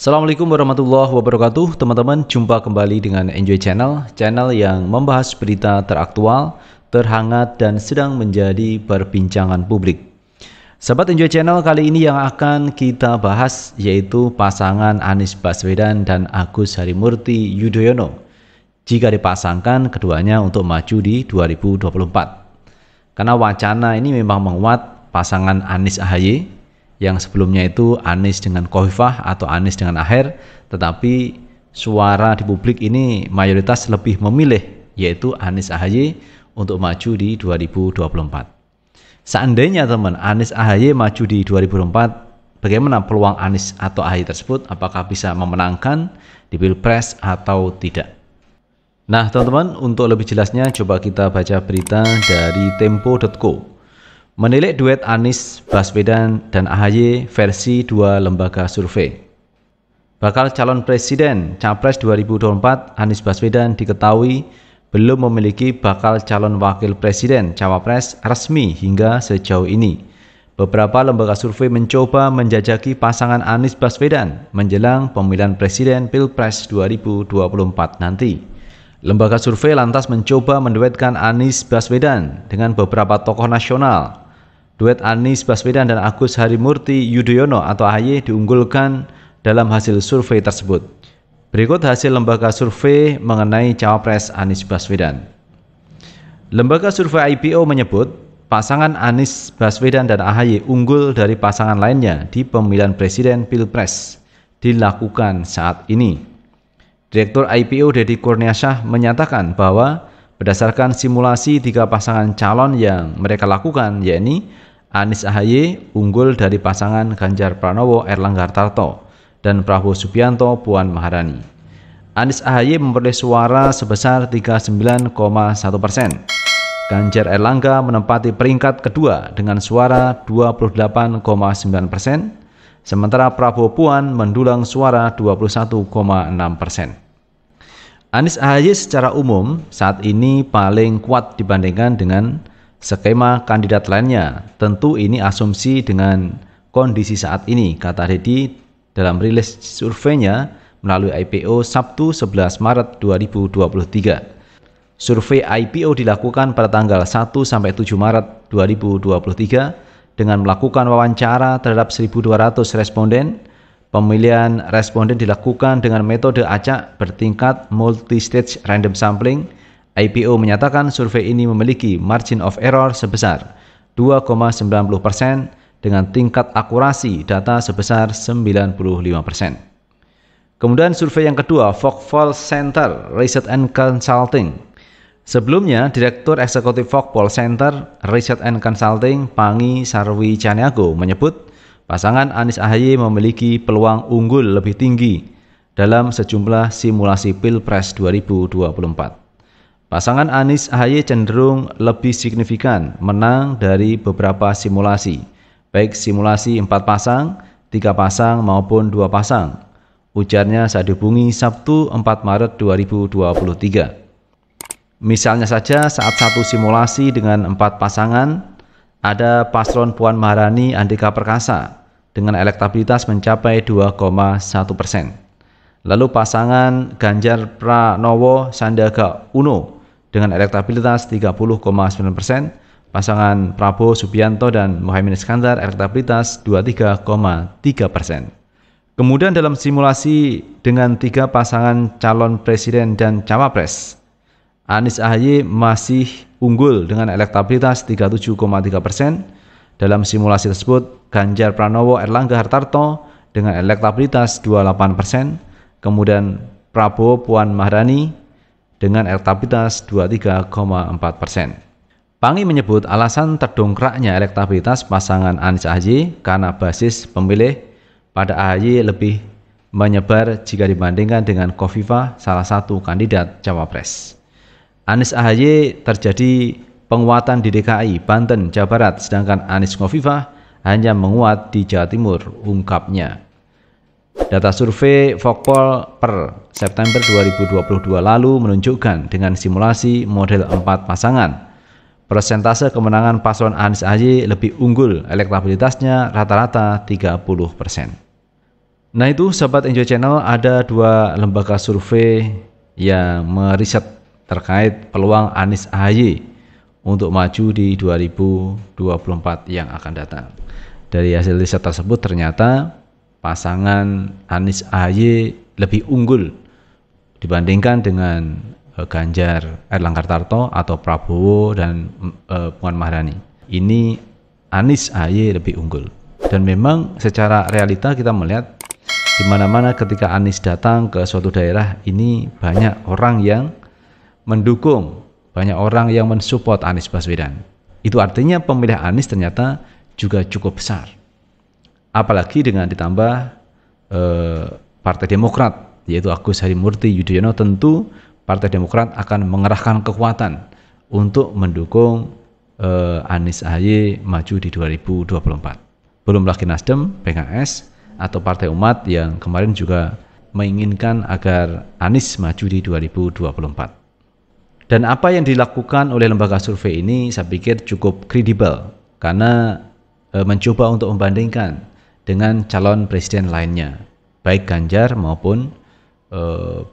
Assalamualaikum warahmatullahi wabarakatuh. Teman-teman, jumpa kembali dengan Enjoy Channel, channel yang membahas berita teraktual, terhangat, dan sedang menjadi perbincangan publik. Sahabat Enjoy Channel, kali ini yang akan kita bahas yaitu pasangan Anies Baswedan dan Agus Harimurti Yudhoyono jika dipasangkan keduanya untuk maju di 2024. Karena wacana ini memang menguat pasangan Anies AHY yang sebelumnya itu Anies dengan Khofifah atau Anies dengan Aher, tetapi suara di publik ini mayoritas lebih memilih yaitu Anies AHY untuk maju di 2024. Seandainya teman Anies AHY maju di 2024, bagaimana peluang Anies atau AHY tersebut? Apakah bisa memenangkan di Pilpres atau tidak? Nah teman-teman, untuk lebih jelasnya coba kita baca berita dari Tempo.co. Menilai duet Anies Baswedan dan AHY versi dua lembaga survei. Bakal calon presiden Capres 2024 Anies Baswedan diketahui belum memiliki bakal calon wakil presiden Cawapres resmi hingga sejauh ini. Beberapa lembaga survei mencoba menjajaki pasangan Anies Baswedan menjelang pemilihan presiden Pilpres 2024 nanti. Lembaga survei lantas mencoba menduetkan Anies Baswedan dengan beberapa tokoh nasional. Duet Anies Baswedan dan Agus Harimurti Yudhoyono atau AHY diunggulkan dalam hasil survei tersebut. Berikut hasil lembaga survei mengenai Cawapres Anies Baswedan. Lembaga survei IPO menyebut pasangan Anies Baswedan dan AHY unggul dari pasangan lainnya di pemilihan presiden Pilpres dilakukan saat ini. Direktur IPO Deddy Kurniasyah menyatakan bahwa berdasarkan simulasi tiga pasangan calon yang mereka lakukan, yakni Anies AHY unggul dari pasangan Ganjar Pranowo Erlangga Hartarto dan Prabowo Subianto Puan Maharani. Anies AHY memperoleh suara sebesar 39,1%. Ganjar Erlangga menempati peringkat kedua dengan suara 28,9%, sementara Prabowo Puan mendulang suara 21,6%. Anies AHY secara umum saat ini paling kuat dibandingkan dengan skema kandidat lainnya. Tentu ini asumsi dengan kondisi saat ini, kata Deddy dalam rilis surveinya melalui IPO Sabtu 11 Maret 2023. Survei IPO dilakukan pada tanggal 1-7 Maret 2023 dengan melakukan wawancara terhadap 1.200 responden. Pemilihan responden dilakukan dengan metode acak bertingkat multi-stage random sampling. IPO menyatakan survei ini memiliki margin of error sebesar 2,90% dengan tingkat akurasi data sebesar 95%. Kemudian survei yang kedua, Vokpol Center Research and Consulting. Sebelumnya, Direktur Eksekutif Vokpol Center Research and Consulting Pangi Sarwi Caniago menyebut pasangan Anies AHY memiliki peluang unggul lebih tinggi dalam sejumlah simulasi Pilpres 2024. Pasangan Anies AHY cenderung lebih signifikan menang dari beberapa simulasi, baik simulasi 4 pasang, 3 pasang maupun 2 pasang. Ujarnya saat dihubungi Sabtu 4 Maret 2023. Misalnya saja saat satu simulasi dengan 4 pasangan, ada paslon Puan Maharani Andika Perkasa dengan elektabilitas mencapai 2,1%. Lalu pasangan Ganjar Pranowo Sandiaga Uno dengan elektabilitas 30,9%, pasangan Prabowo Subianto dan Muhaimin Iskandar elektabilitas 23,3%. Kemudian dalam simulasi dengan 3 pasangan calon presiden dan cawapres, Anies AHY masih unggul dengan elektabilitas 37,3%. Dalam simulasi tersebut, Ganjar Pranowo Erlangga Hartarto dengan elektabilitas 28%, kemudian Prabowo Puan Maharani dengan elektabilitas 23,4%. Pangi menyebut alasan terdongkraknya elektabilitas pasangan Anies AHY karena basis pemilih pada AHY lebih menyebar jika dibandingkan dengan Khofifah, salah satu kandidat cawapres. Anies AHY terjadi penguatan di DKI, Banten, Jawa Barat, sedangkan Anies Khofifah hanya menguat di Jawa Timur, ungkapnya. Data survei Vokpol per September 2022 lalu menunjukkan dengan simulasi model 4 pasangan, persentase kemenangan paslon Anies AHY lebih unggul, elektabilitasnya rata-rata 30%. Nah itu sahabat Enjoy Channel, ada dua lembaga survei yang meriset terkait peluang Anies AHY untuk maju di 2024 yang akan datang. Dari hasil riset tersebut ternyata pasangan Anies AHY lebih unggul dibandingkan dengan Ganjar Erlangga Tarto atau Prabowo dan Puan Maharani. Ini Anies AHY lebih unggul. Dan memang secara realita kita melihat di mana-mana ketika Anies datang ke suatu daerah ini banyak orang yang mendukung, banyak orang yang mensupport Anies Baswedan. Itu artinya pemilih Anies ternyata juga cukup besar. Apalagi dengan ditambah Partai Demokrat, yaitu Agus Harimurti Yudhoyono, tentu Partai Demokrat akan mengerahkan kekuatan untuk mendukung Anies AHY maju di 2024. Belum lagi Nasdem, PKS, atau Partai Umat yang kemarin juga menginginkan agar Anies maju di 2024. Dan apa yang dilakukan oleh lembaga survei ini saya pikir cukup kredibel karena mencoba untuk membandingkan dengan calon presiden lainnya, baik Ganjar maupun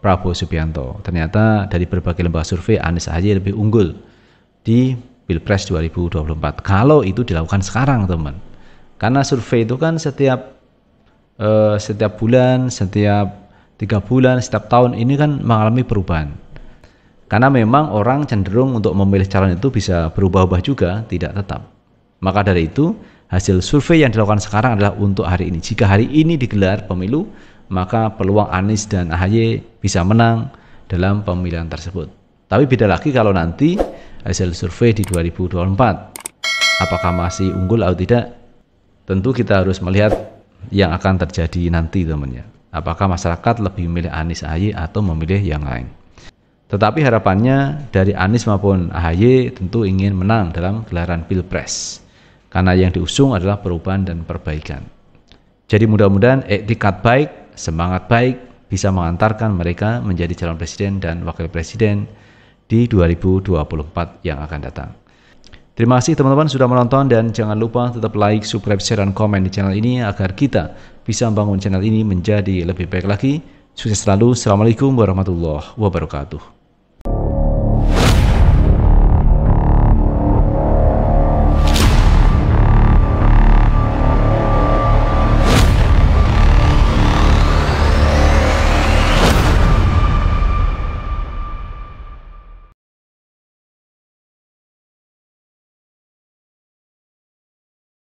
Prabowo Subianto. Ternyata dari berbagai lembaga survei Anies AHY lebih unggul di Pilpres 2024 kalau itu dilakukan sekarang, teman. Karena survei itu kan setiap bulan, setiap 3 bulan, setiap tahun ini kan mengalami perubahan. Karena memang orang cenderung untuk memilih calon itu bisa berubah-ubah juga, tidak tetap. Maka dari itu, hasil survei yang dilakukan sekarang adalah untuk hari ini. Jika hari ini digelar pemilu, maka peluang Anies dan AHY bisa menang dalam pemilihan tersebut. Tapi beda lagi kalau nanti hasil survei di 2024. Apakah masih unggul atau tidak? Tentu kita harus melihat yang akan terjadi nanti, teman-teman. Apakah masyarakat lebih memilih Anies AHY atau memilih yang lain? Tetapi harapannya dari Anies maupun AHY tentu ingin menang dalam gelaran Pilpres. Karena yang diusung adalah perubahan dan perbaikan. Jadi mudah-mudahan etikat baik, semangat baik bisa mengantarkan mereka menjadi calon presiden dan wakil presiden di 2024 yang akan datang. Terima kasih teman-teman sudah menonton dan jangan lupa tetap like, subscribe, share, dan komen di channel ini agar kita bisa membangun channel ini menjadi lebih baik lagi. Sukses selalu. Assalamualaikum warahmatullahi wabarakatuh.